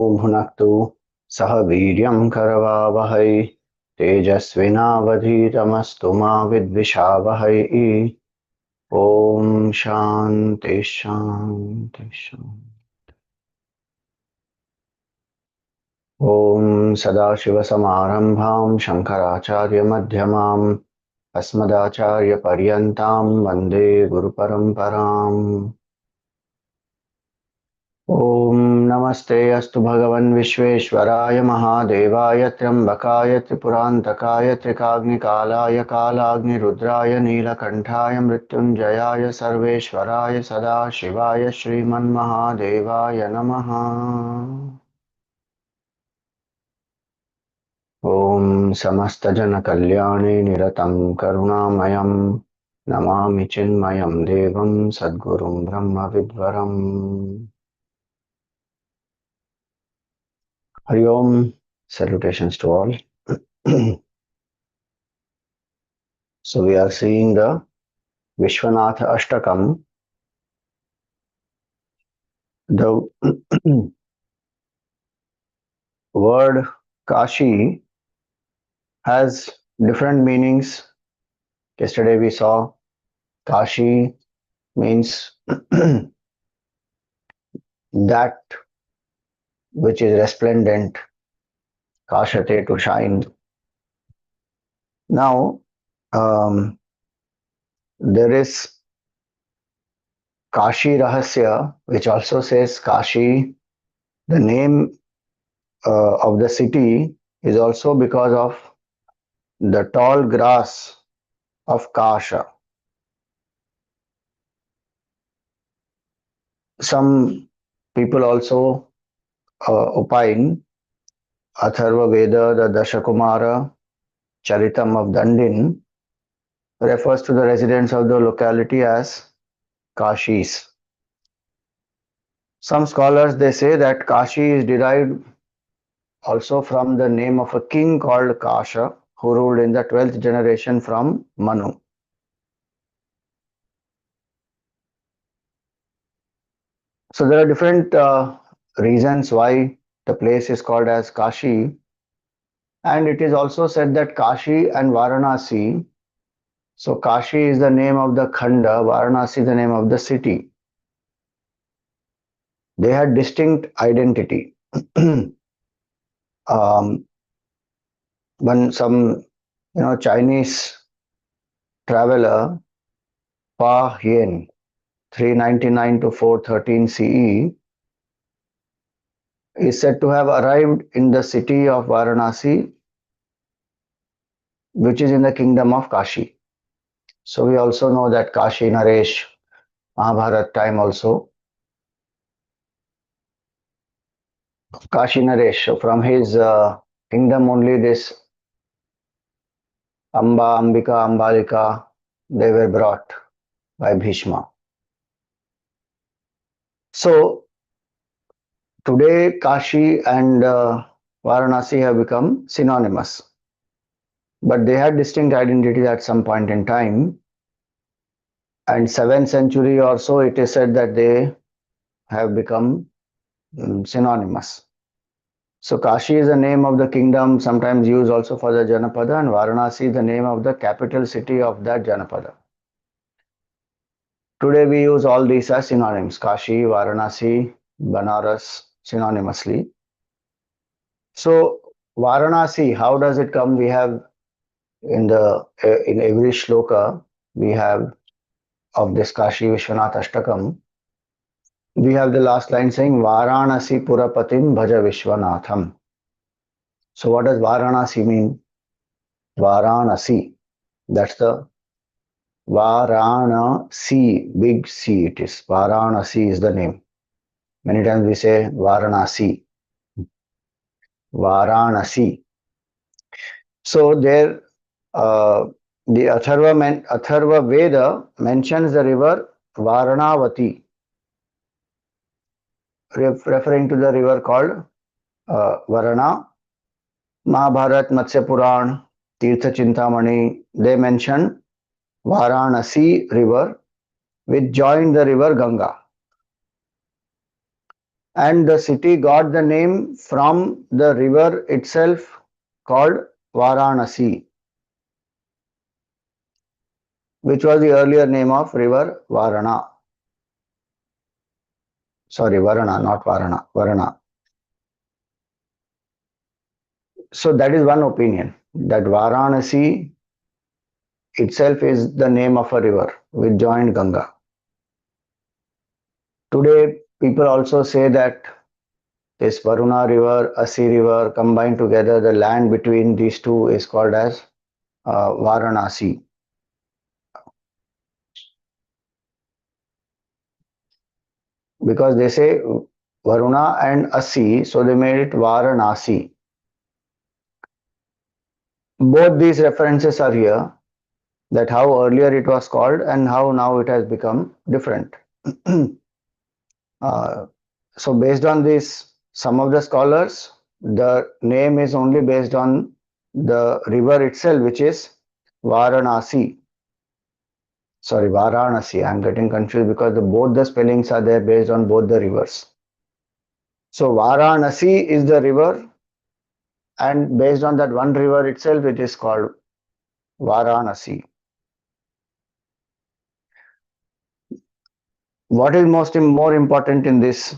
भुनक्तु सह वीर्यं करवावहै तेजस्विनावधीतमस्तु मा विद्विषावहै। ॐ शान्ति शान्ति शान्ति। ॐ सदाशिवसमारम्भां शङ्कराचार्यमध्यमाम् अस्मदाचार्यपर्यन्तां वन्दे गुरुपरम्पराम्। ॐ नमस्ते अस्तु भगवन् विश्वेश्वराय महादेवाय त्र्यम्बकाय त्रिपुरान्तकाय त्रिकाग्निकालाय कालाग्निरुद्राय नीलकण्ठाय मृत्युञ्जयाय सर्वेश्वराय सदाशिवाय श्रीमन्महादेवाय नमः। ॐ समस्तजनकल्याणे निरतं करुणामयं नमामि चिन्मयं देवं सद्गुरुं ब्रह्मविद्वरम्। Hari Om, salutations to all. So we are seeing the Vishwanatha Ashtakam. The word Kashi has different meanings. Yesterday we saw Kashi means that which is resplendent, Kashate, to shine. Now, there is Kashi Rahasya, which also says Kashi. The name of the city is also because of the tall grass of Kasha. Some people also opine Atharva Veda, the Dashakumara Charitam of Dandin, refers to the residents of the locality as Kashis. Some scholars, they say that Kashi is derived also from the name of a king called Kasha, who ruled in the 12th generation from Manu. So there are different reasons why the place is called as Kashi, and it is also said that Kashi and Varanasi, so Kashi is the name of the Khanda, Varanasi the name of the city. They had distinct identity. When some Chinese traveler Pa Hien, 399 to 413 CE, is said to have arrived in the city of Varanasi, which is in the kingdom of Kashi. So we also know that Kashi Naresh, Mahabharat time also. Kashi Naresh, from his kingdom only this Amba, Ambika, Ambalika, they were brought by Bhishma. So today Kashi and Varanasi have become synonymous. But they had distinct identity at some point in time. And 7th century or so, it is said that they have become synonymous. So Kashi is the name of the kingdom, sometimes used also for the Janapada, and Varanasi is the name of the capital city of that Janapada. Today we use all these as synonyms: Kashi, Varanasi, Banaras, synonymously. So Varanasi, how does it come? We have in every shloka we have of this Kashi Vishwanatha Ashtakam, we have the last line saying Varanasi Purapatim Bhaja Vishwanatham. So what does Varanasi mean? Varanasi, that's the Varanasi, big C it is. Varanasi is the name. Many times we say Varanasi. Varanasi. So there the Atharva Veda mentions the river Varanavati, referring to the river called Varana. Mahabharat, Matsya Puran, Tirtha Chintamani, they mention Varanasi river, which joined the river Ganga. And the city got the name from the river itself called Varanasi, which was the earlier name of river Varana. Sorry, Varana, not Varana, Varana. So that is one opinion, that Varanasi itself is the name of a river which joined Ganga. Today, people also say that this Varuna river, Asi river combined together, the land between these two is called as Varanasi. Because they say Varuna and Asi, so they made it Varanasi. Both these references are here, that how earlier it was called and how now it has become different. uh, so based on this, some of the scholars, the name is only based on the river itself, which is Varanasi. Sorry, Varanasi. I'm getting confused because both the spellings are there based on both the rivers. So Varanasi is the river, and based on that one river itself, it is called Varanasi. What is more important in this?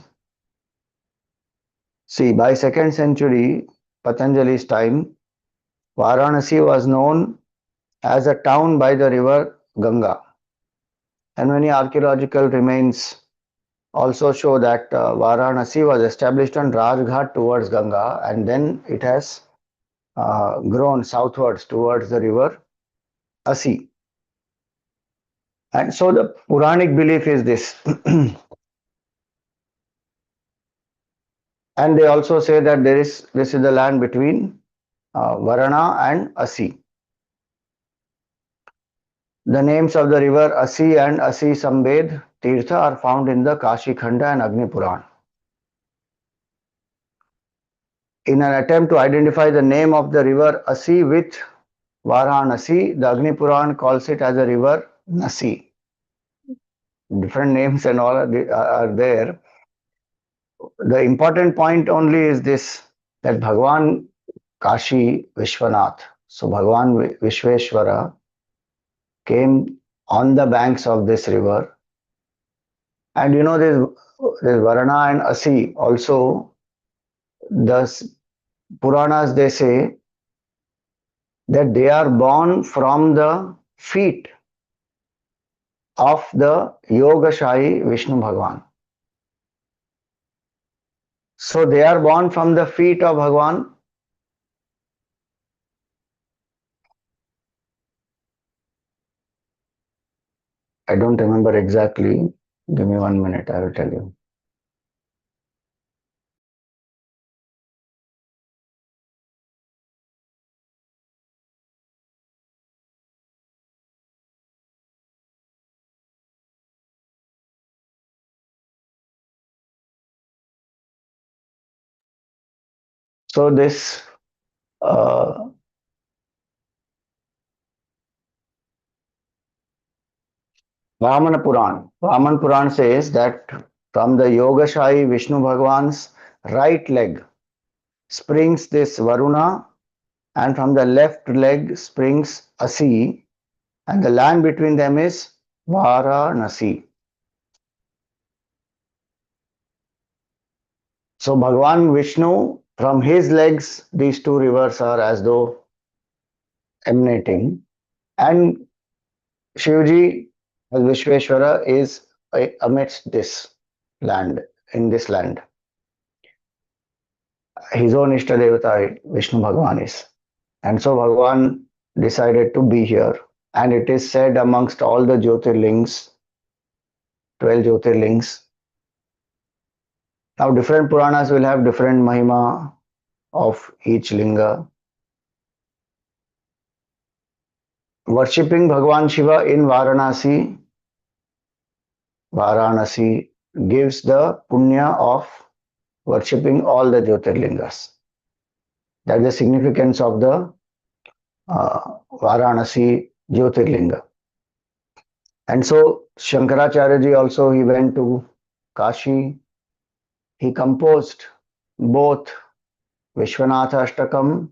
See, by 2nd century Patanjali's time, Varanasi was known as a town by the river Ganga, and many archaeological remains also show that Varanasi was established on Rajghat towards Ganga, and then it has grown southwards towards the river Asi. And so the Puranic belief is this. And they also say that this is the land between Varana and Asi. The names of the river Asi and Asi Sambed Tirtha are found in the Kashi Khanda and Agni Puran. In an attempt to identify the name of the river Asi with Varanasi, the Agni Puran calls it as a river Nasi. Different names and all are there. The important point only is this, that Bhagwan Kashi Vishwanath, so Bhagwan Vishweshwara came on the banks of this river. And you know, this Varana and Asi also, the Puranas, they say that they are born from the feet of the Yogashahi Vishnu Bhagwan. So they are born from the feet of Bhagwan. I don't remember exactly. Give me 1 minute, I will tell you. So this Vaman Puran says that from the Yogashahi Vishnu Bhagwan's right leg springs this Varuna, and from the left leg springs Asi, and the land between them is Varanasi. So Bhagwan Vishnu, from his legs, these two rivers are as though emanating, and Shivji as Vishweshwara is amidst this land, in this land. His own Ishta Devata, Vishnu Bhagwan is. And so Bhagwan decided to be here. And it is said amongst all the Jyotirlings, 12 Jyotirlings. Now different Puranas will have different Mahima of each Linga. Worshipping Bhagwan Shiva in Varanasi gives the punya of worshipping all the Jyotirlingas. That is the significance of the Varanasi Jyotirlinga. And so Shankaracharya ji also, he went to Kashi. he composed both Vishwanatha Ashtakam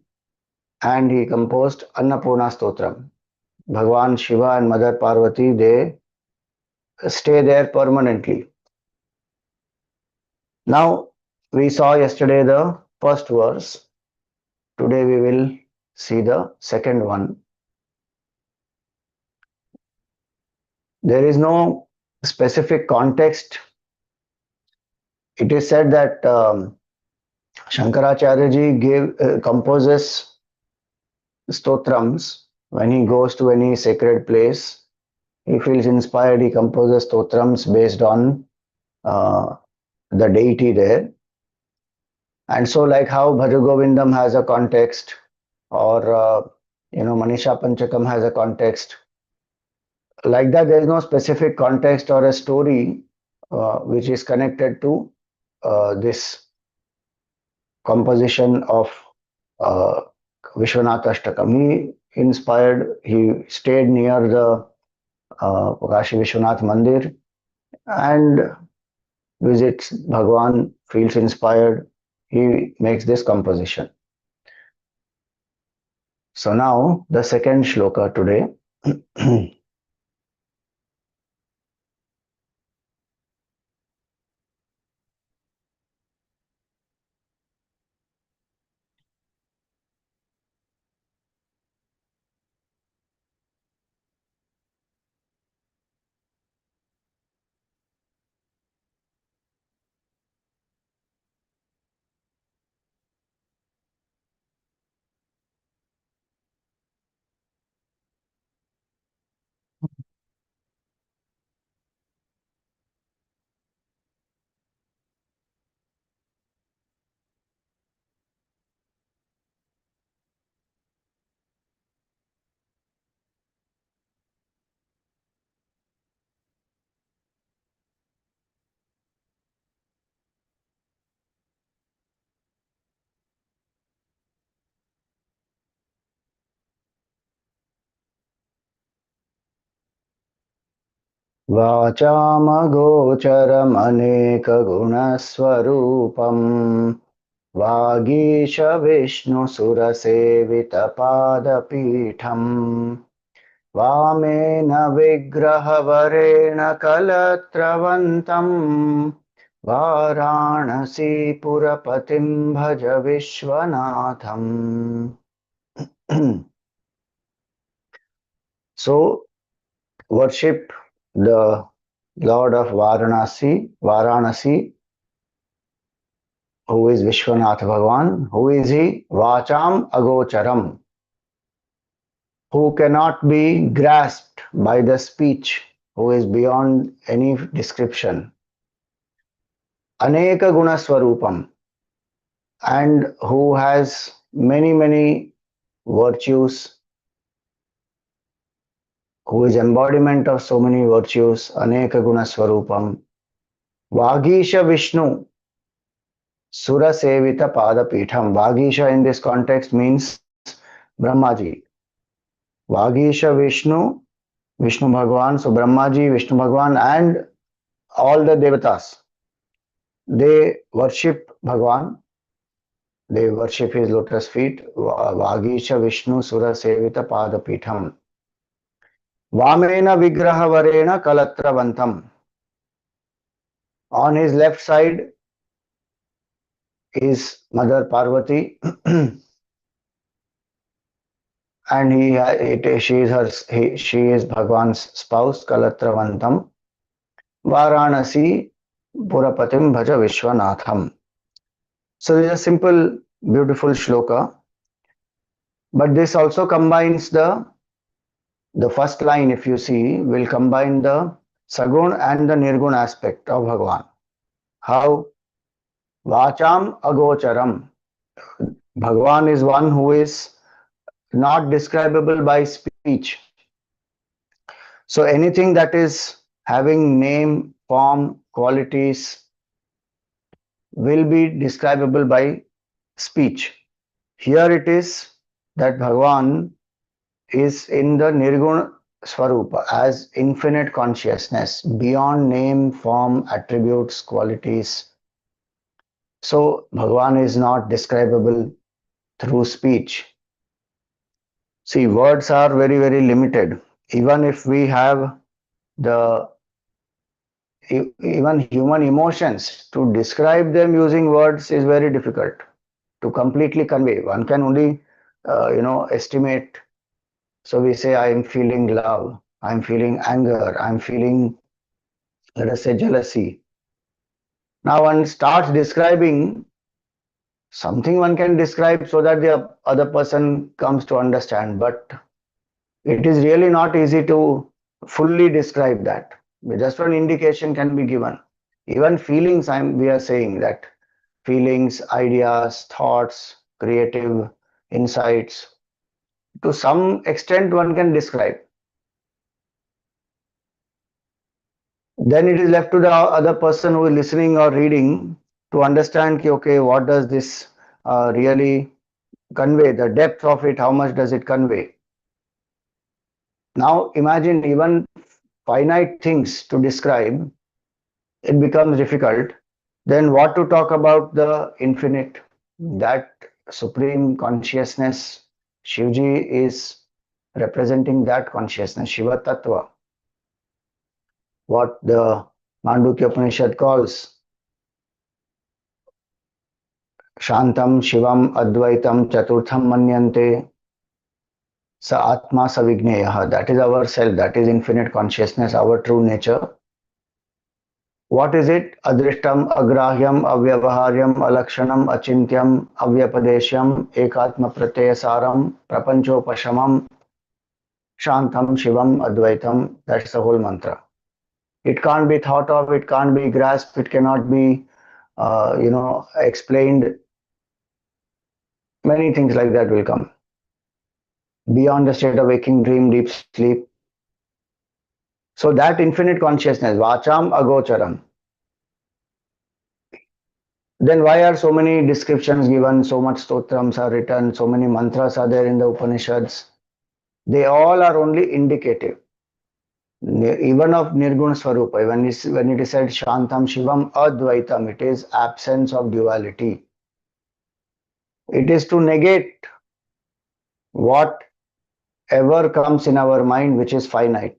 and he composed Annapurna Stotram. Bhagwan Shiva and Mother Parvati, they stay there permanently. Now, we saw yesterday the first verse. Today we will see the second one. There is no specific context. It is said that Shankaracharya ji composes stotrams when he goes to any sacred place. He feels inspired, he composes stotrams based on the deity there. And so, like how Bhajagovindam has a context, or Manisha Panchakam has a context, like that, there is no specific context or a story which is connected to this composition of uh, Vishwanath Ashtakam. He stayed near the Kashi Vishwanath Mandir and visits Bhagwan, feels inspired, he makes this composition. So now the second shloka today. वाचामगोचरमनेकगुणस्वरूपम् वागीशविष्णुसुरसेवितपादपीठम् वामेन विग्रहवरेण कलत्रवन्तम् वाराणसीपुरपतिं भज विश्वनाथम्. So, worship the Lord of Varanasi, who is Vishwanath Bhagwan. Who is he? Vacham Agocharam, who cannot be grasped by the speech, who is beyond any description. Aneka Guna Swarupam, and who has many virtues, who is embodiment of so many virtues. Aneka Guna Swarupam. Vagisha Vishnu Sura Sevita Pada Pitham. Vagisha in this context means Brahmaji. Vagisha Vishnu Bhagwan. So Brahmaji, Vishnu Bhagwan, and all the devatas, they worship Bhagwan. They worship his lotus feet. Vagisha Vishnu Sura Sevita Pada Pitham. Vamena Vigraha Varena Kalatravantam. On his left side is Mother Parvati. And she is Bhagwan's spouse, Kalatravantam. Varanasi Purapatim Bhaja Vishwanatham. So this is a simple, beautiful shloka, but this also combines the first line, if you see, will combine the Sagun and the Nirgun aspect of Bhagwan. How? Vacham Agocharam. Bhagwan is one who is not describable by speech. So anything that is having name, form, qualities will be describable by speech. Here it is that Bhagwan is in the Nirguna Swarupa as infinite consciousness, beyond name, form, attributes, qualities. So Bhagwan is not describable through speech. See, words are very, very limited. Even if we have the even human emotions, to describe them using words is very difficult to completely convey. One can only, estimate. So we say, I am feeling love, I'm feeling anger, I'm feeling, let us say, jealousy. Now one starts describing something, one can describe so that the other person comes to understand, but it is really not easy to fully describe that. Just one indication can be given. Even feelings, we are saying that feelings, ideas, thoughts, creative insights, to some extent one can describe. Then it is left to the other person who is listening or reading to understand, okay, what does this really convey, the depth of it, how much does it convey. Now imagine even finite things to describe, it becomes difficult. Then what to talk about the infinite, that supreme consciousness. Shivji is representing that consciousness, Shiva Tattva, what the Mandukya Upanishad calls Shantam Shivam Advaitam Chaturtham Manyante Sa Atma Savigneya. That is our self, that is infinite consciousness, our true nature. What is it? Adrishtam, agrahyam, avyavaharyam, alakshanam, achintyam, avyapadeshyam, ekatma pratyasaram, prapanchopashamam, shantam, shivam, advaitam. That's the whole mantra. It can't be thought of, it can't be grasped, it cannot be, explained. Many things like that will come. Beyond the state of waking, dream, deep sleep. So that infinite consciousness, vacham agocharam. Then why are so many descriptions given, so much stotrams are written, so many mantras are there in the Upanishads? They all are only indicative. Even of Nirguna Swarupa, when it is said Shantam Shivam Advaitam, it is absence of duality. It is to negate whatever comes in our mind which is finite.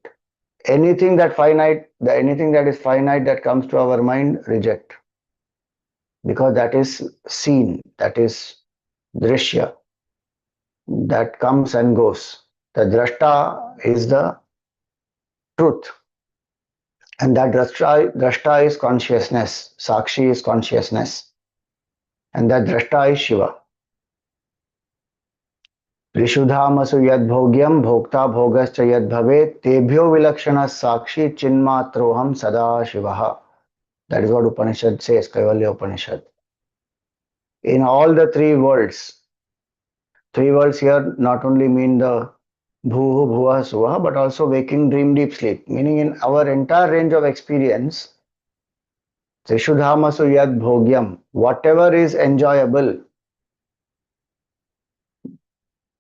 Anything that is finite that comes to our mind, reject. Because that is seen, that is drishya, that comes and goes. The drashta is the truth. And that drashta is consciousness, sakshi is consciousness. And that drashta is Shiva. Rishudhamasu yad bhogyam bhokta bhogascha yad bhave tebhyo vilakshana sakshi chinmatroham sada shivaha. That is what Upanishad says, Kaivalya Upanishad. In all the three worlds here not only mean the bhuhu, bhuva, suvaha, but also waking, dream, deep sleep. Meaning in our entire range of experience, Trishudhamasu yad bhogyam, whatever is enjoyable,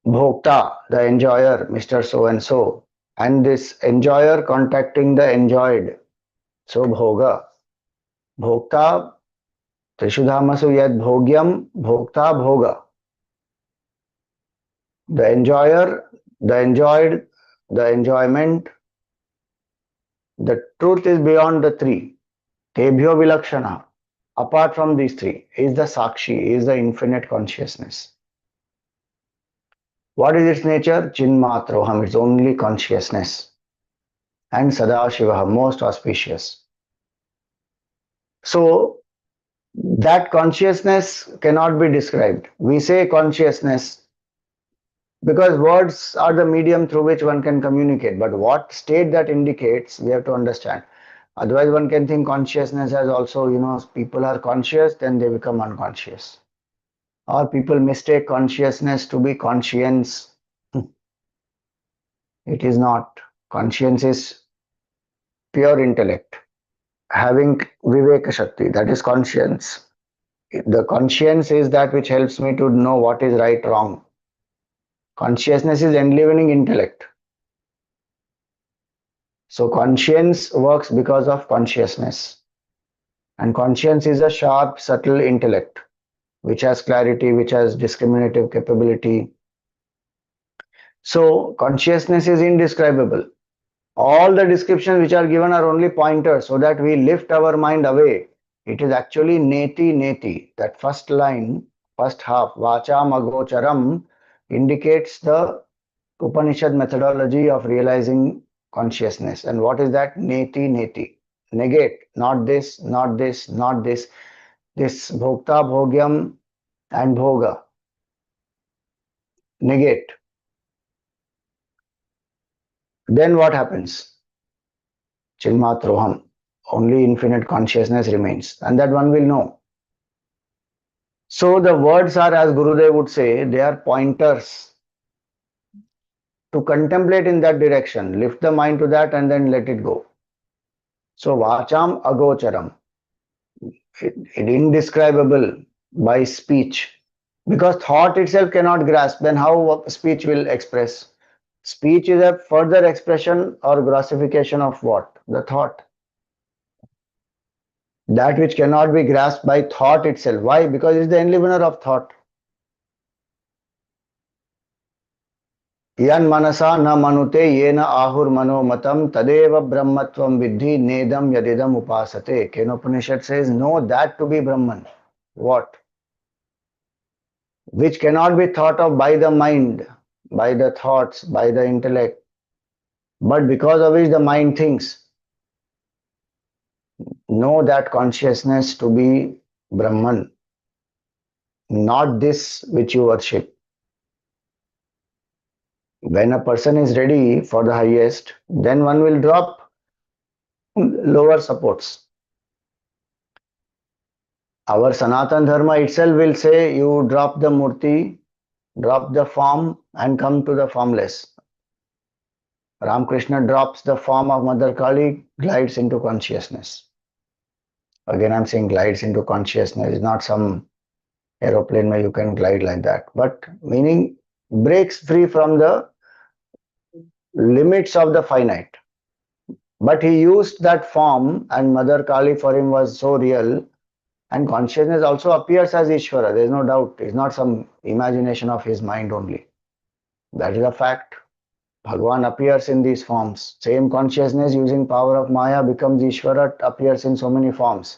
bhokta, the enjoyer, Mr. So and so, and this enjoyer contacting the enjoyed, so bhoga. Bhokta, Trishudhamasu yad bhogyam, bhokta, bhoga. The enjoyer, the enjoyed, the enjoyment, the truth is beyond the three. Tebhyo vilakshana. Apart from these three, is the Sakshi, is the infinite consciousness. What is its nature? Chinmatroham, it's only consciousness. And Sadashiva, most auspicious. So, that consciousness cannot be described. We say consciousness because words are the medium through which one can communicate. But what state that indicates, we have to understand. Otherwise, one can think consciousness as also, people are conscious, then they become unconscious. Or people mistake consciousness to be conscience. It is not. Conscience is pure intellect. Having Viveka Shakti, that is conscience. The conscience is that which helps me to know what is right, wrong. Consciousness is enlivening intellect. So conscience works because of consciousness. And conscience is a sharp, subtle intellect which has clarity, which has discriminative capability. So consciousness is indescribable. All the descriptions which are given are only pointers so that we lift our mind away. It is actually neti neti. That first line, first half, vacham agocharam, indicates the Upanishad methodology of realizing consciousness. And what is that? Neti neti. Negate, not this, not this, not this. This bhokta, bhogyam, and bhoga. Negate. Then what happens? Chinmatroham. Only infinite consciousness remains. And that one will know. So the words are, as Gurudev would say, they are pointers to contemplate in that direction. Lift the mind to that and then let it go. So vacham agocharam. It indescribable by speech. Because thought itself cannot grasp, then how speech will express? Speech is a further expression or grossification of what? The thought. That which cannot be grasped by thought itself. Why? Because it is the enlivener of thought. Yan manasa na manute yena ahur manomatam tadeva brahmatvam vidhi nedam yadidam upasate. Kenopanishad says, know that to be Brahman. What? Which cannot be thought of by the mind, by the thoughts, by the intellect, but because of which the mind thinks. Know that consciousness to be Brahman, not this which you worship. When a person is ready for the highest, then one will drop lower supports. Our Sanatan Dharma itself will say you drop the murti, drop the form and come to the formless. Ramakrishna drops the form of Mother Kali, glides into consciousness. Again, I'm saying glides into consciousness. It's not some aeroplane where you can glide like that, but meaning breaks free from the limits of the finite. But he used that form, and Mother Kali for him was so real, and consciousness also appears as Ishvara. There is no doubt. It's not some imagination of his mind only. That is a fact. Bhagwan appears in these forms. Same consciousness using power of Maya becomes Ishvara, appears in so many forms.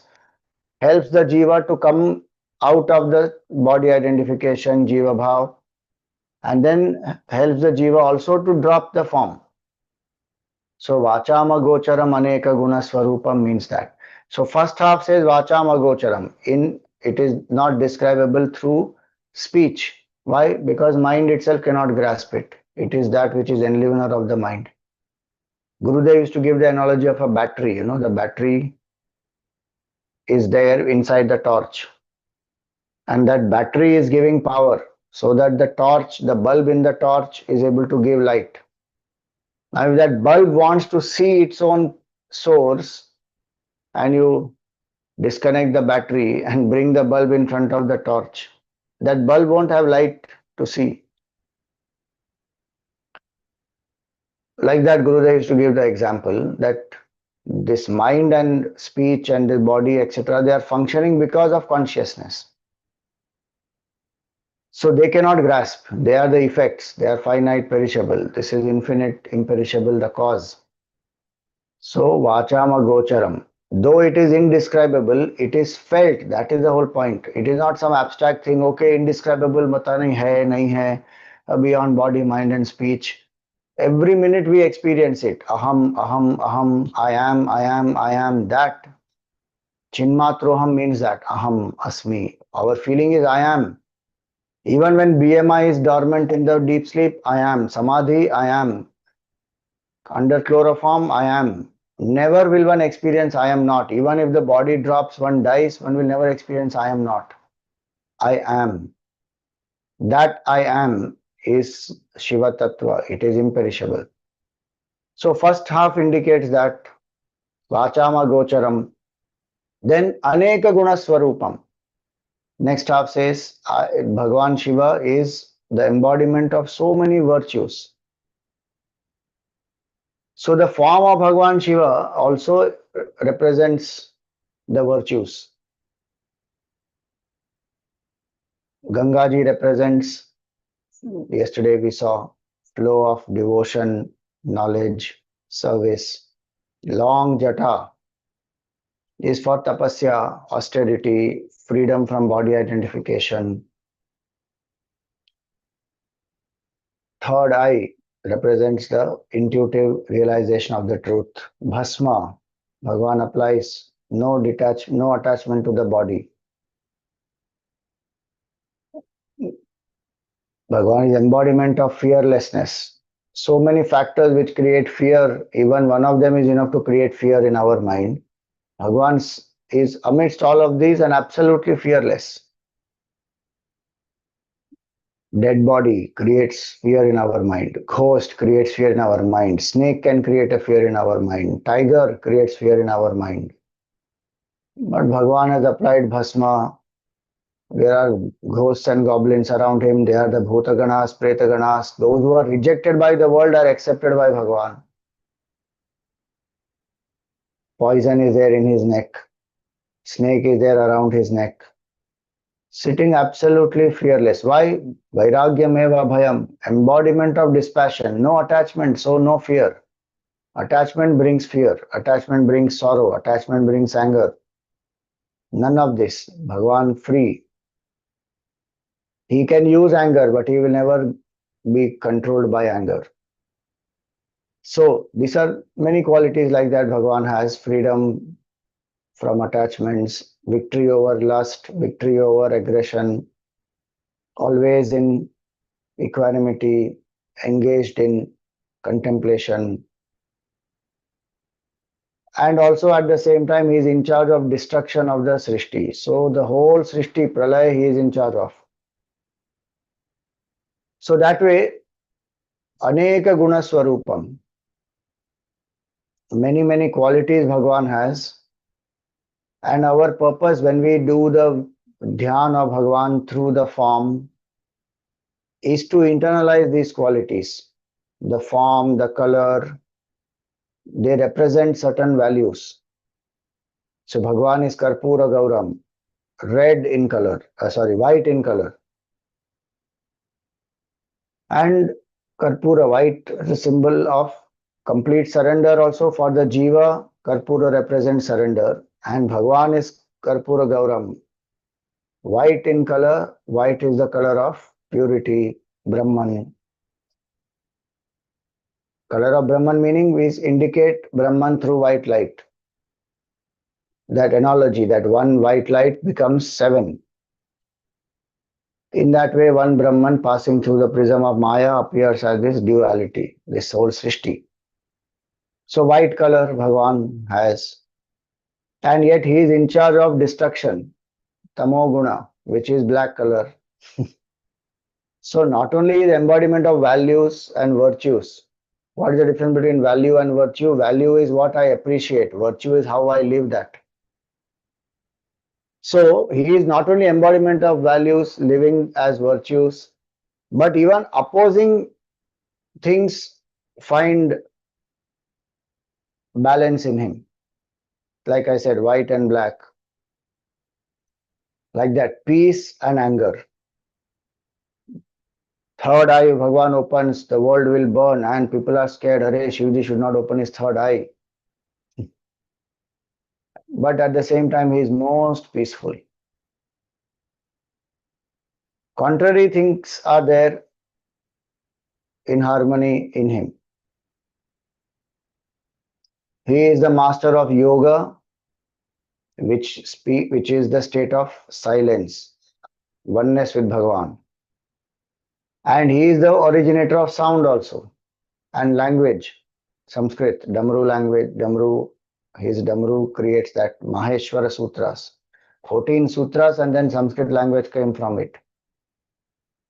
Helps the Jiva to come out of the body identification, Jiva Bhav, and then helps the Jiva also to drop the form. So Vachama Gocharam Aneka Guna Swarupam means that. So first half says Vachama Gocharam. In it is not describable through speech. Why? Because mind itself cannot grasp it. It is that which is enlivener of the mind. Gurudev used to give the analogy of a battery. You know, the battery is there inside the torch. And that battery is giving power so that the torch, the bulb in the torch is able to give light. Now, if that bulb wants to see its own source and you disconnect the battery and bring the bulb in front of the torch, that bulb won't have light to see. Like that, Gurudev used to give the example that this mind and speech and the body, etc., they are functioning because of consciousness. So they cannot grasp. They are the effects. They are finite, perishable. This is infinite, imperishable, the cause. So vachama gocharam. Though it is indescribable, it is felt. That is the whole point. It is not some abstract thing. Okay, indescribable, mata nahi hai, nahi hai, beyond body, mind, and speech. Every minute we experience it. Aham, aham, aham. I am, I am, I am. That. Chinmatroham means that. Aham, asmi. Our feeling is I am. Even when BMI is dormant in the deep sleep, I am. Samadhi, I am. Under chloroform, I am. Never will one experience I am not. Even if the body drops, one dies, one will never experience I am not. I am. That I am is Shiva Tattva. It is imperishable. So first half indicates that Vachama Gocharam. Then Aneka Guna Swarupam. Next half says Bhagavan Shiva is the embodiment of so many virtues. So the form of Bhagavan Shiva also represents the virtues. Gangaji represents, yesterday we saw, flow of devotion, knowledge, service. Long jata is for tapasya, austerity, freedom from body identification. Third eye represents the intuitive realization of the truth. Bhasma, Bhagavan applies no attachment to the body. Bhagavan is embodiment of fearlessness. So many factors which create fear, even one of them is enough to create fear in our mind. Bhagavan is amidst all of these and absolutely fearless. Dead body creates fear in our mind. Ghost creates fear in our mind. Snake can create a fear in our mind. Tiger creates fear in our mind. But Bhagavan has applied Bhasma. There are ghosts and goblins around him. They are the Bhutaganas, Pretaganas. Those who are rejected by the world are accepted by Bhagavan. Poison is there in his neck. Snake is there around his neck. Sitting absolutely fearless. Why? Vairagyameva bhayam. Embodiment of dispassion. No attachment, so no fear. Attachment brings fear. Attachment brings sorrow. Attachment brings anger. None of this. Bhagavan free. He can use anger, but he will never be controlled by anger. So these are many qualities like that Bhagavan has. Freedom from attachments, victory over lust, victory over aggression, always in equanimity, engaged in contemplation. And also at the same time, he is in charge of destruction of the Srishti. So the whole Srishti, Pralaya, he is in charge of. So that way, Aneka Guna Swarupam. Many qualities Bhagavan has. And our purpose when we do the Dhyan of Bhagavan through the form is to internalize these qualities. The form, the color, they represent certain values. So Bhagavan is Karpura Gauram, red in color, white in color. And Karpura, white is a symbol of complete surrender also for the Jiva. Karpura represents surrender. And Bhagavan is Karpura Gauram. White in color, white is the color of purity, Brahman. Color of Brahman meaning we indicate Brahman through white light. That analogy, that one white light becomes seven. In that way, one Brahman passing through the prism of Maya appears as this duality, this whole Srishti. So white color Bhagavan has. And yet he is in charge of destruction, Tamoguna, which is black color. So not only the embodiment of values and virtues. What is the difference between value and virtue? Value is what I appreciate. Virtue is how I live that. So he is not only embodiment of values, living as virtues, but even opposing things find balance in him. Like I said, white and black. Like that, peace and anger. Third eye, Bhagavan opens, the world will burn, and people are scared. Hare, Shivji should not open his third eye. But at the same time, he is most peaceful. Contrary things are there in harmony in him. He is the master of yoga, which is the state of silence, oneness with Bhagavan. And he is the originator of sound also, and language. Sanskrit, Damru language, his Damru creates that Maheshwara Sutras. 14 sutras and then Sanskrit language came from it.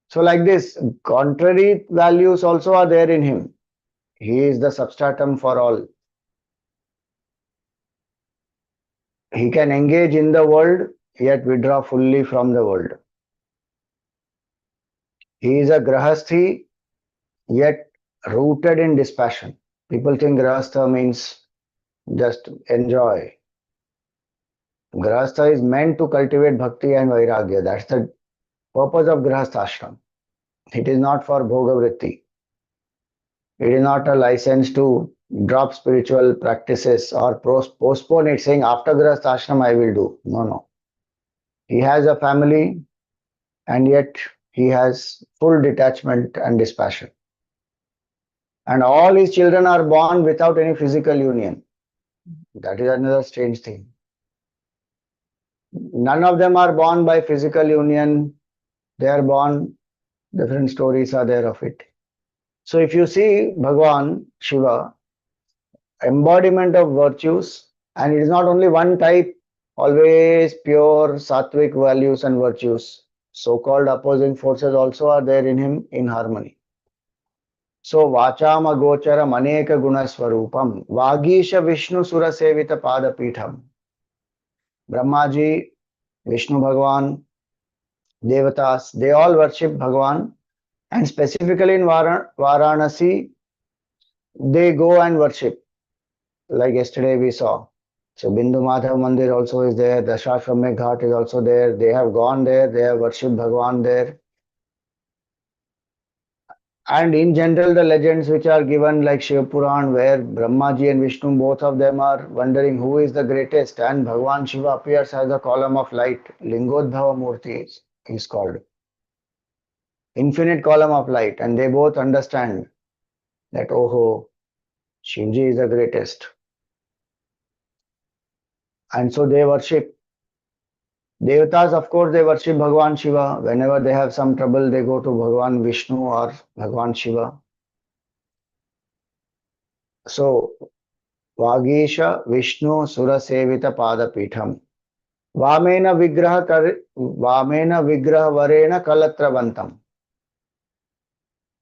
So like this, contrary values also are there in him. He is the substratum for all. He can engage in the world, yet withdraw fully from the world. He is a Grahasthi, yet rooted in dispassion. People think Grahastha means just enjoy. Grahastha is meant to cultivate bhakti and vairagya. That's the purpose of Grahastha ashram. It is not for bhoga vritti. It is not a license to drop spiritual practices or postpone it, saying after Grahastha ashram I will do. No, no. He has a family and yet he has full detachment and dispassion. And all his children are born without any physical union. That is another strange thing. None of them are born by physical union. They are born, different stories are there of it. So if you see Bhagwan, Shiva, embodiment of virtues, and it is not only one type, always pure sattvic values and virtues. So-called opposing forces also are there in him in harmony. So Vachama Gocharam Aneka Guna Swarupam Vagisha Vishnu Sura Sevita Padapitham. Brahmaji, Vishnu Bhagwan, Devatas, they all worship Bhagwan, and specifically in Varanasi, they go and worship. Like yesterday we saw. So Bindu Madhav Mandir also is there, the Shashwamekh Ghat is also there. They have gone there, they have worshipped Bhagwan there. And in general, the legends which are given, like Shiva Puran, where Brahmaji and Vishnu, both of them are wondering who is the greatest, and Bhagwan Shiva appears as a column of light. Lingodbhava Murti is called. Infinite column of light, and they both understand that, oh, Shivji is the greatest. And so they worship. Devatas, of course, they worship Bhagwan Shiva. Whenever they have some trouble, they go to Bhagwan Vishnu or Bhagwan Shiva. So, Vagisha Vishnu Sura Sevita Padapitham. Vamena Vigraha Varena Kalatravantam.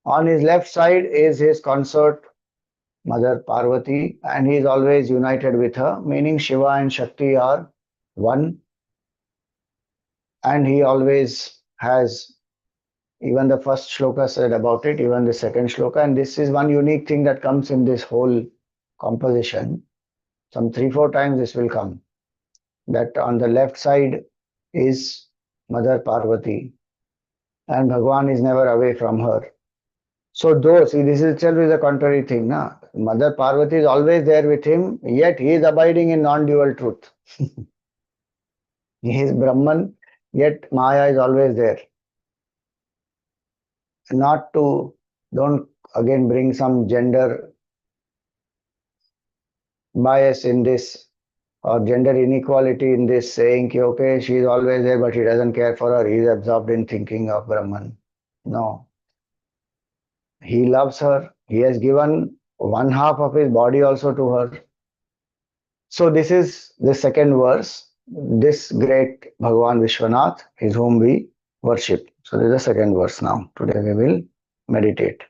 On his left side is his consort, Mother Parvati, and he is always united with her, meaning Shiva and Shakti are one, and he always has, even the first shloka said about it, even the second shloka, and this is one unique thing that comes in this whole composition. Some 3-4 times this will come, that on the left side is Mother Parvati, and Bhagwan is never away from her. So though, see, this itself is a contrary thing, na? Mother Parvati is always there with him, yet he is abiding in non-dual truth. He is Brahman, yet Maya is always there. Not to, don't again bring some gender bias in this or gender inequality in this, saying, okay, she is always there, but he doesn't care for her, he is absorbed in thinking of Brahman. No. He loves her, he has given one half of his body also to her. So this is the second verse. This great Bhagavan Vishwanath is whom we worship. So this is the second verse now. Today we will meditate.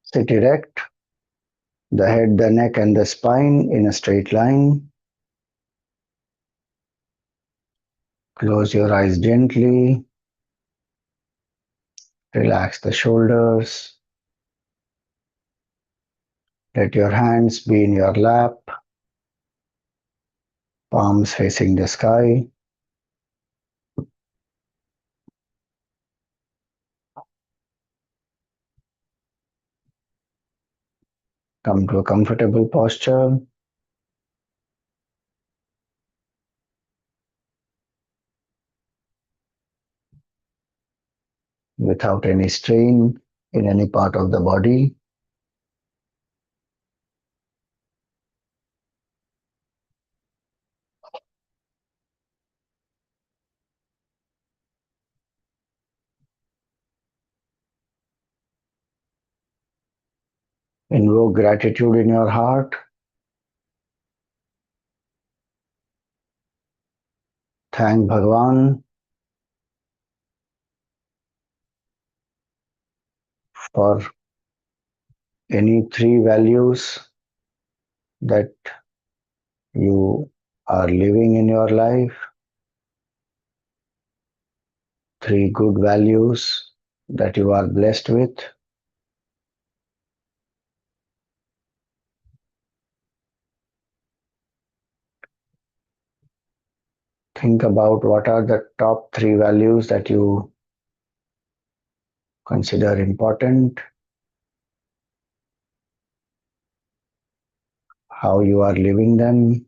Sit erect, the head, the neck and the spine in a straight line. Close your eyes gently. Relax the shoulders. Let your hands be in your lap, palms facing the sky. Come to a comfortable posture. Without any strain in any part of the body. Invoke gratitude in your heart. Thank Bhagwan for any three values that you are living in your life, three good values that you are blessed with. Think about what are the top three values that you consider important, how you are living them,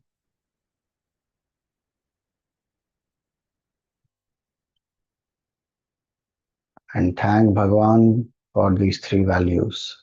and thank Bhagwan for these three values.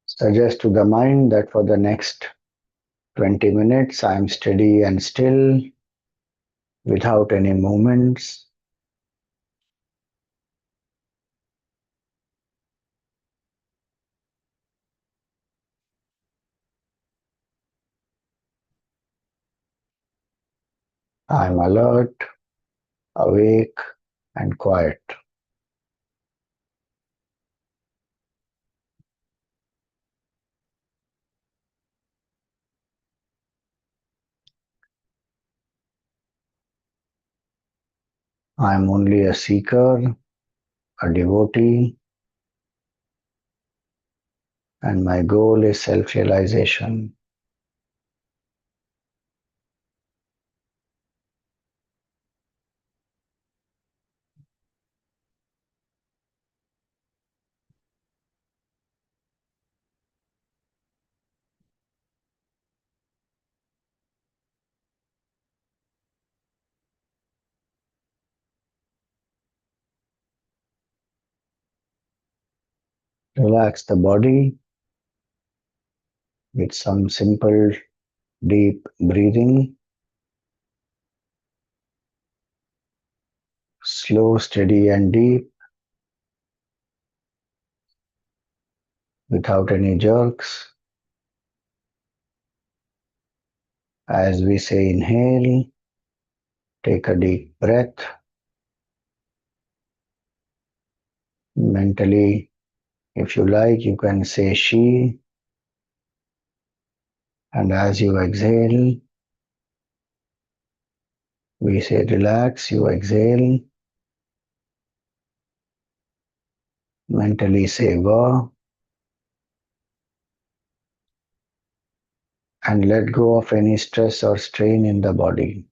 Suggest to the mind that for the next 20 minutes I am steady and still without any movements. I am alert, awake, and quiet. I am only a seeker, a devotee, and my goal is self realization. Relax the body with some simple deep breathing, slow, steady, and deep without any jerks. As we say, inhale, take a deep breath. Mentally, if you like, you can say she, and as you exhale, we say relax, you exhale. Mentally say va, and let go of any stress or strain in the body.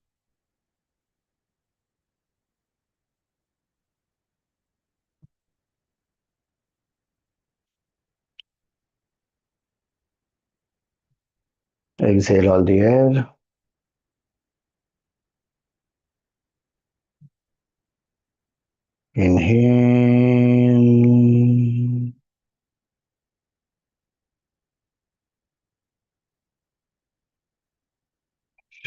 Exhale all the air. Inhale.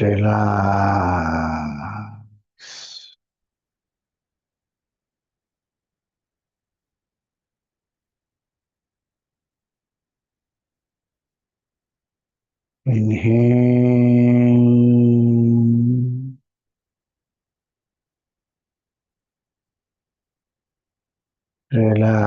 Relax. Inhale. Relax.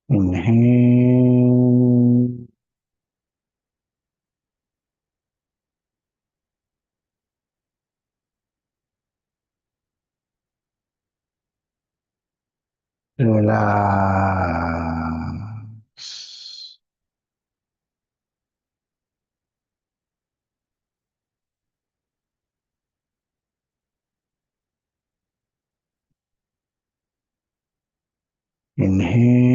Inhale. Relax. Inhale.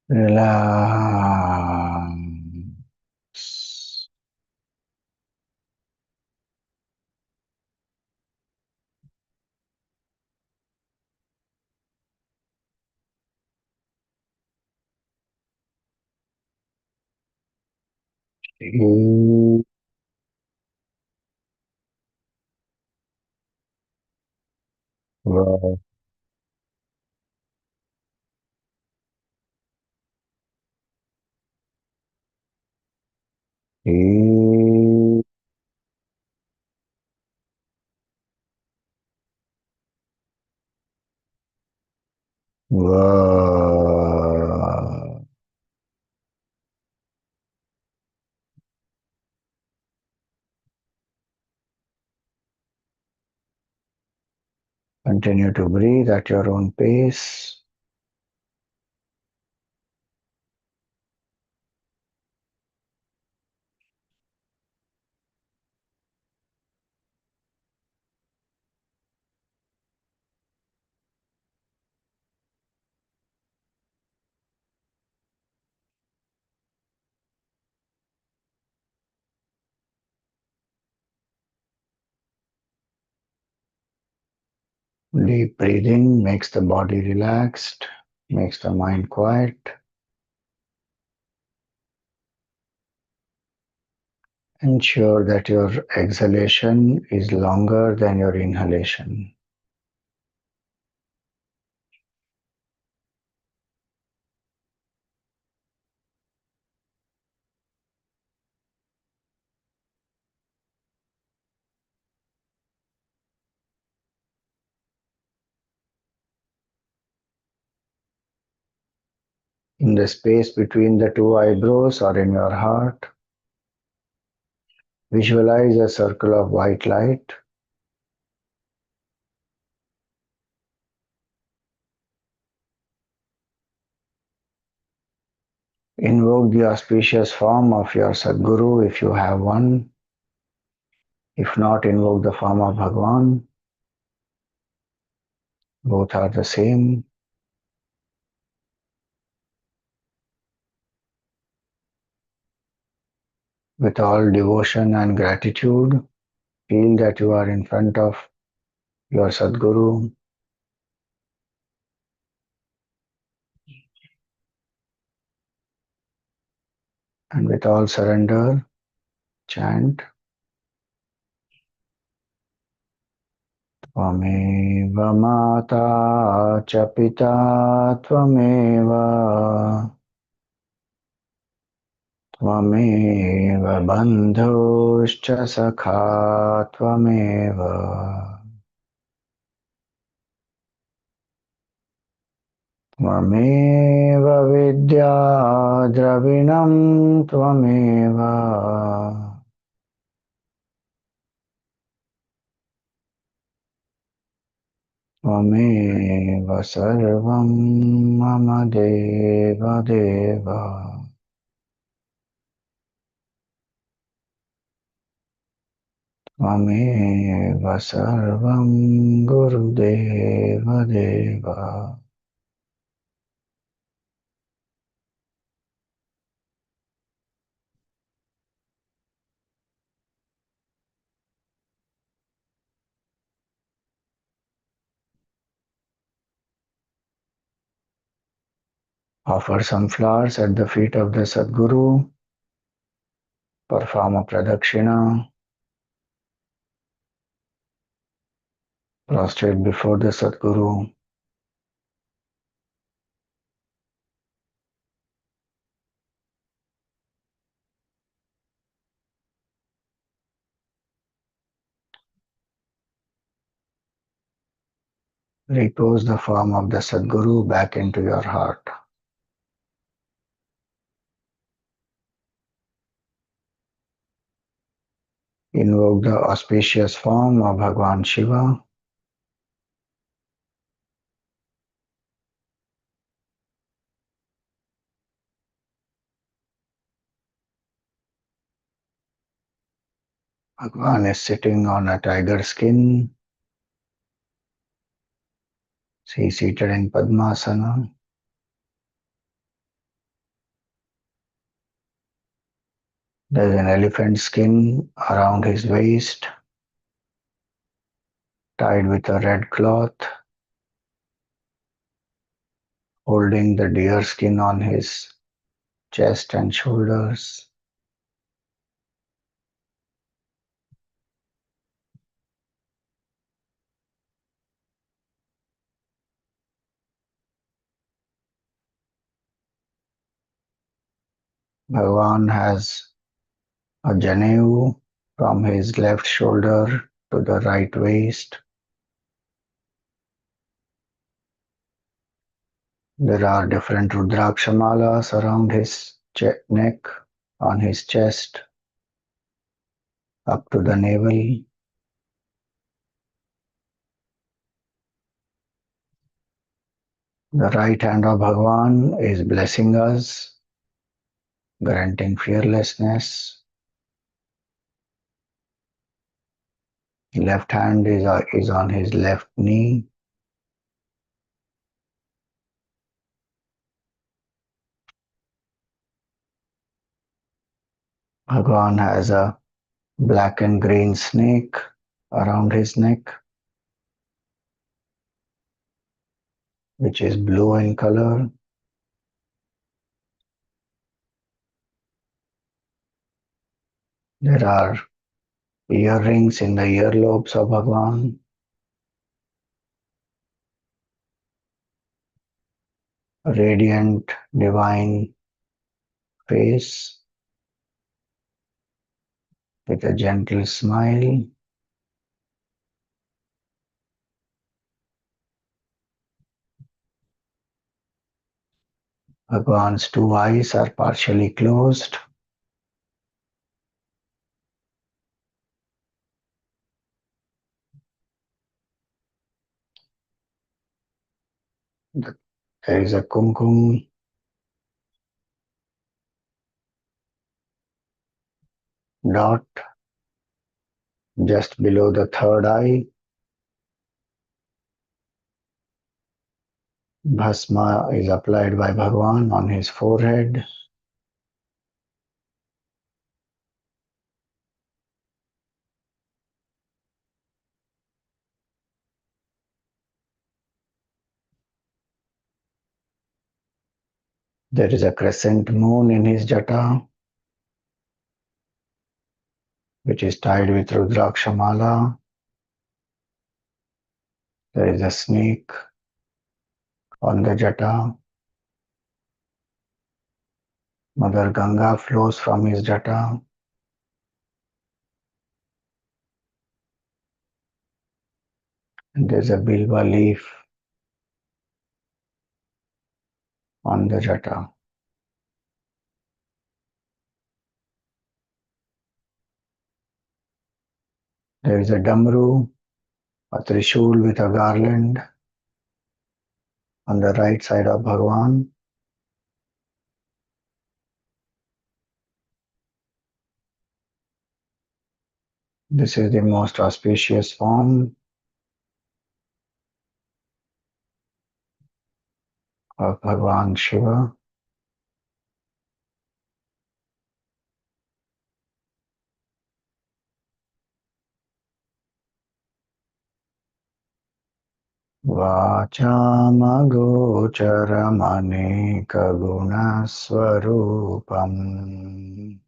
Relax. Deep breath in. Continue to breathe at your own pace. Deep breathing makes the body relaxed, makes the mind quiet. Ensure that your exhalation is longer than your inhalation. In the space between the two eyebrows or in your heart, visualize a circle of white light. Invoke the auspicious form of your Sadguru if you have one. If not, invoke the form of Bhagwan. Both are the same. With all devotion and gratitude, feel that you are in front of your Sadguru. And with all surrender, chant Tvameva Mata Cha Pita Tvameva Tvameva Bandhuscha Sakha Tvameva Tvameva Vidya Dravinam Tvameva Tvameva Sarvam Mama Deva Deva Tvameva Sarvam Gurudeva Deva. Offer some flowers at the feet of the Sadguru. Perform a pradakshina. Prostrate before the Sadguru. Repose the form of the Sadguru back into your heart. Invoke the auspicious form of Bhagwan Shiva. Bhagwan is sitting on a tiger skin. He is seated in Padmasana. There is an elephant skin around his waist, tied with a red cloth, holding the deer skin on his chest and shoulders. Bhagwan has a janevu from his left shoulder to the right waist. There are different Rudraksha malas around his neck, on his chest, up to the navel. The right hand of Bhagwan is blessing us, granting fearlessness. Left hand is on his left knee. Bhagwan has a black and green snake around his neck, which is blue in color. There are earrings in the earlobes of Bhagwan. A radiant, divine face with a gentle smile. Bhagwan's two eyes are partially closed. There is a kumkum dot just below the third eye. Bhasma is applied by Bhagwan on his forehead. There is a crescent moon in his jata, which is tied with Rudraksha mala. There is a snake on the jata. Mother Ganga flows from his jata. And there is a bilva leaf on the jata. There is a damru, a trishul with a garland on the right side of Bhagwan. This is the most auspicious form of Bhagwan Shiva. Vachamagocharamaneकागुणस्वरूपम्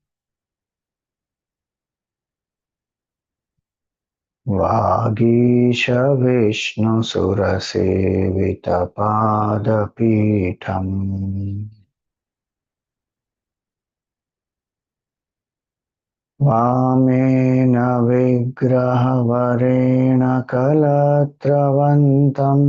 वागीशविष्णुसुरसेवितपादपीठम् वामेन विग्रहवरेण कलत्रवन्तम्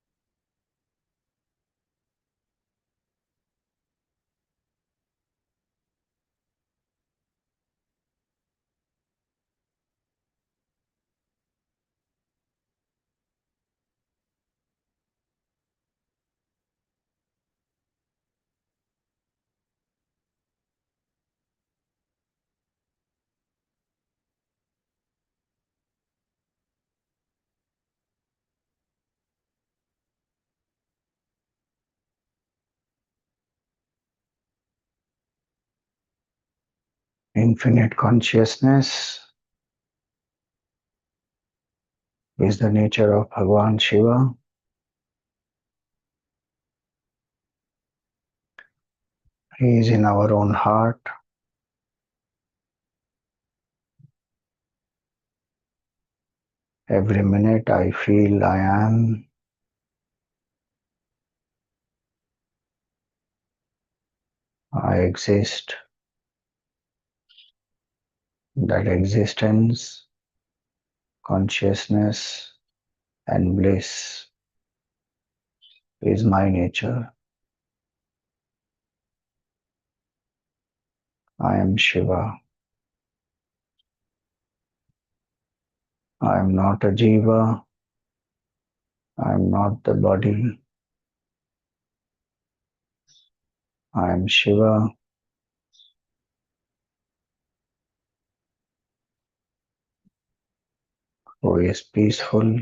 Infinite consciousness is the nature of Bhagavan Shiva. He is in our own heart. Every minute I feel I am. I exist. That existence, consciousness, and bliss is my nature. I am Shiva. I am not a Jiva. I am not the body. I am Shiva, who is peaceful,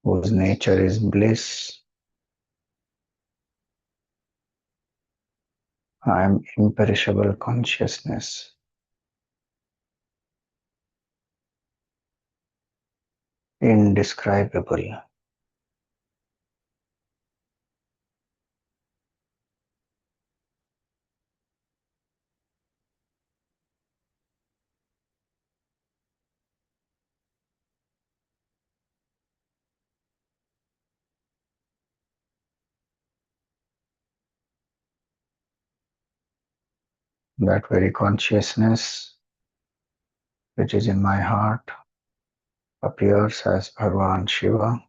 whose nature is bliss. I am imperishable consciousness, indescribable. That very consciousness which is in my heart appears as Bhagavan Shiva,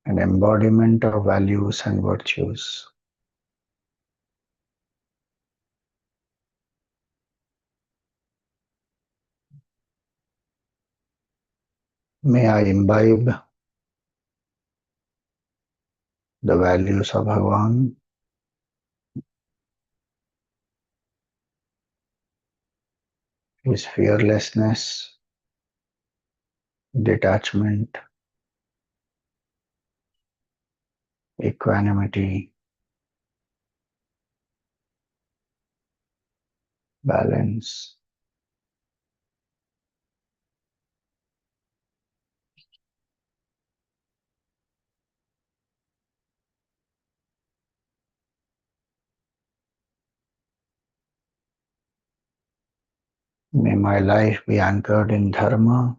an embodiment of values and virtues. May I imbibe the values of Bhagavan, his fearlessness, detachment, equanimity, balance. May my life be anchored in dharma,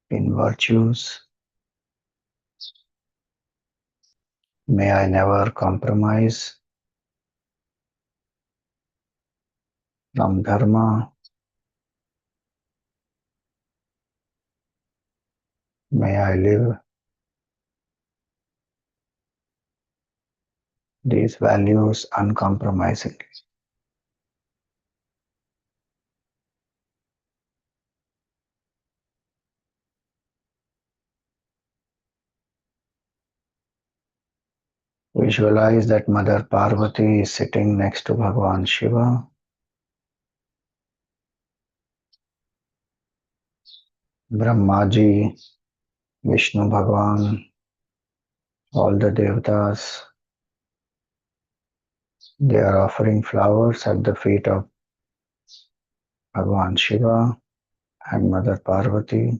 in virtues. May I never compromise from dharma. May I live these values uncompromisingly. Visualize that Mother Parvati is sitting next to Bhagavan Shiva. Brahmaji, Vishnu Bhagavan, all the devatas, they are offering flowers at the feet of Bhagavan Shiva and Mother Parvati.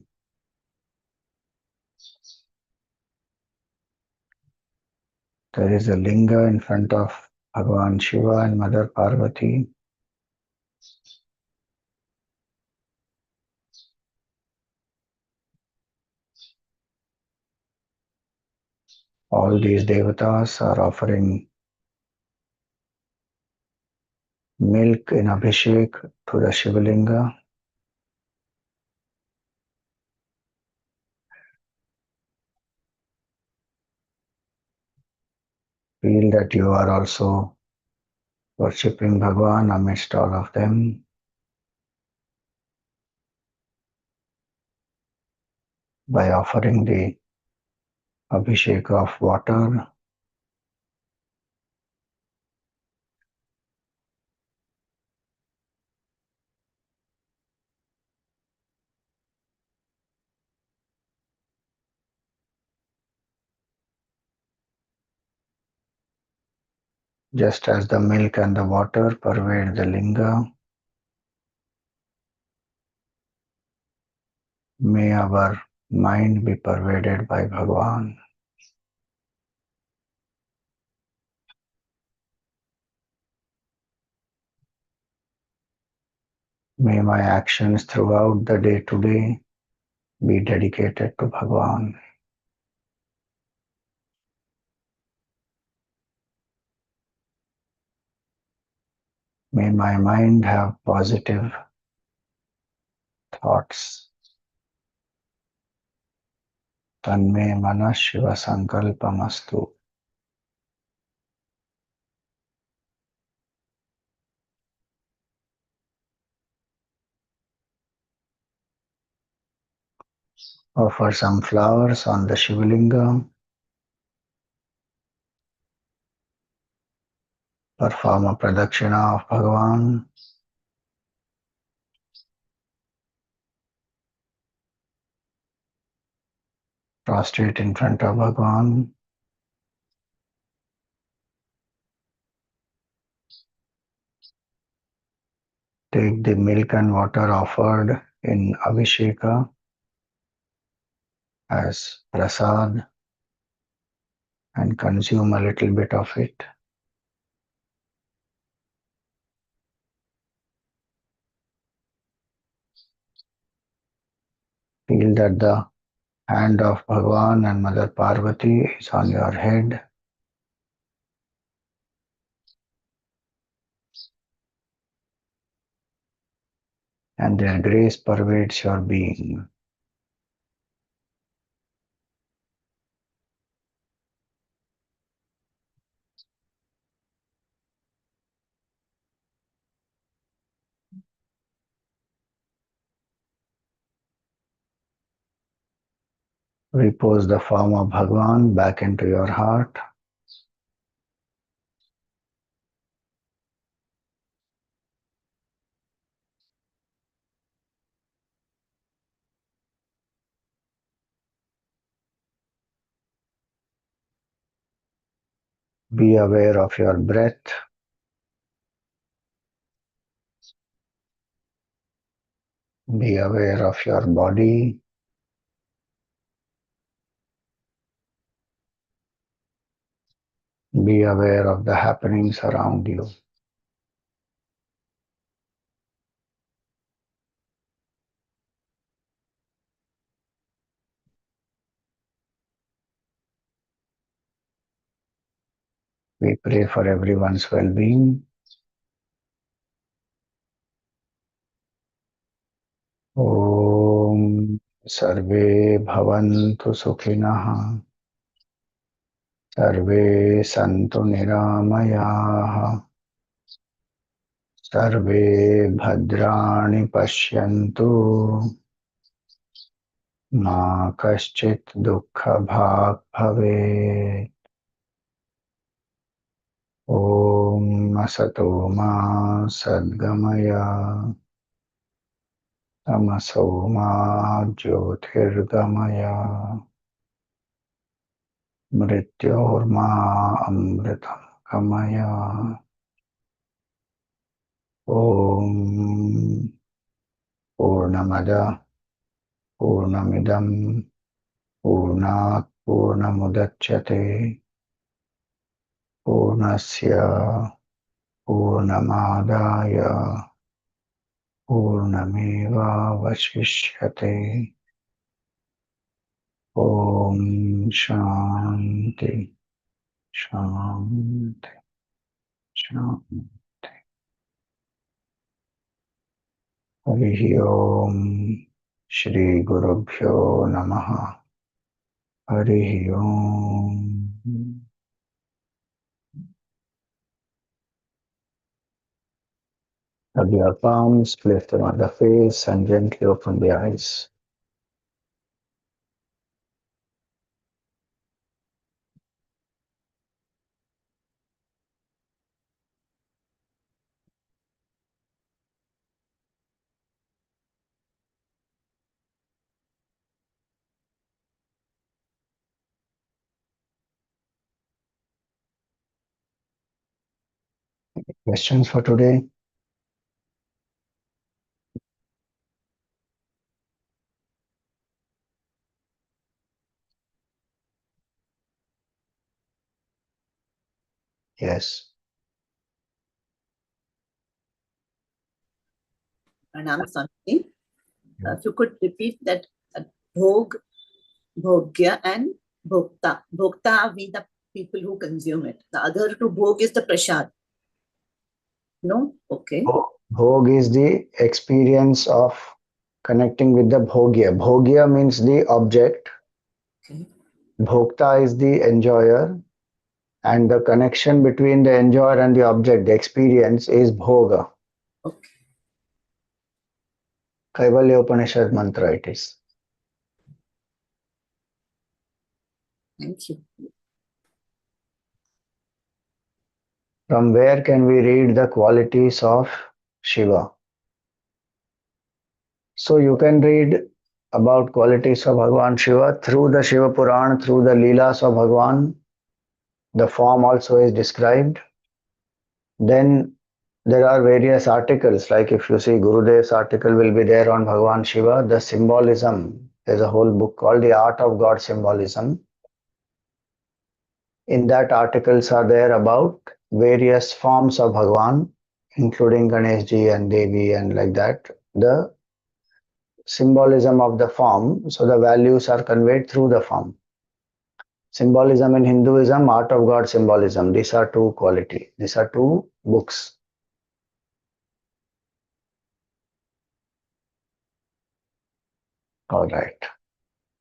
There is a linga in front of Bhagavan Shiva and Mother Parvati. All these devatas are offering milk in Abhishek to the Shivalinga. Feel that you are also worshipping Bhagavan amidst all of them. By offering the Abhishek of water, Just as the milk and the water pervade the linga, may our mind be pervaded by Bhagavan. May my actions throughout the day today be dedicated to Bhagavan. May my mind have positive thoughts. Tanme mana Shiva sankalpamastu. Offer some flowers on the Shivalinga. Perform a pradakshina of Bhagavan. Prostrate in front of Bhagavan. Take the milk and water offered in Abhisheka as prasad and consume a little bit of it. Feel that the hand of Bhagavan and Mother Parvati is on your head. And their grace pervades your being. Repose the form of Bhagavan back into your heart. Be aware of your breath. Be aware of your body. Be aware of the happenings around you. We pray for everyone's well-being. Om Sarve Bhavantu Sukhinah. Sarve Santu Niramayaha. Sarve Bhadrani Pashyantu. Ma Kaschit Dukkha Bhag Bhave. Om Asato Ma Sadgamaya. Tamaso Ma Jyotirgamaya. Mrityorma Amritam Kamaya. Om Purnamada Purnamidam Purnat Purnamudachyate Purnasya Purnamadaya Purnameva Vashishyate. Om Shanti Shanti Shanti. Harihi Om Shri Gurubhyo Namaha. Harihi Om. Rub your palms, place them on the face, and gently open the eyes. Questions for today? Yes. Pranam Swamiji. If you could repeat that bhog, bhogya and bhokta. Bhokta are we the people who consume it. The other two bhog is the prasad. No? Okay. Bhog is the experience of connecting with the bhogya. Bhogya means the object. Okay. Bhokta is the enjoyer. And the connection between the enjoyer and the object, the experience, is bhoga. Okay. Kaivalya Upanishad mantra it is. Thank you. From where can we read the qualities of Shiva? So you can read about qualities of Bhagavan Shiva through the Shiva Puran, through the Leelas of Bhagavan. The form also is described. Then there are various articles, like if you see Gurudev's article will be there on Bhagavan Shiva, the symbolism. There's a whole book called The Art of God Symbolism. In that articles are there about various forms of Bhagavan, including Ganeshji and Devi and like that. The symbolism of the form, so the values are conveyed through the form. Symbolism in Hinduism, art of God symbolism. These are two quality. These are two books. All right.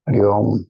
Hari Om.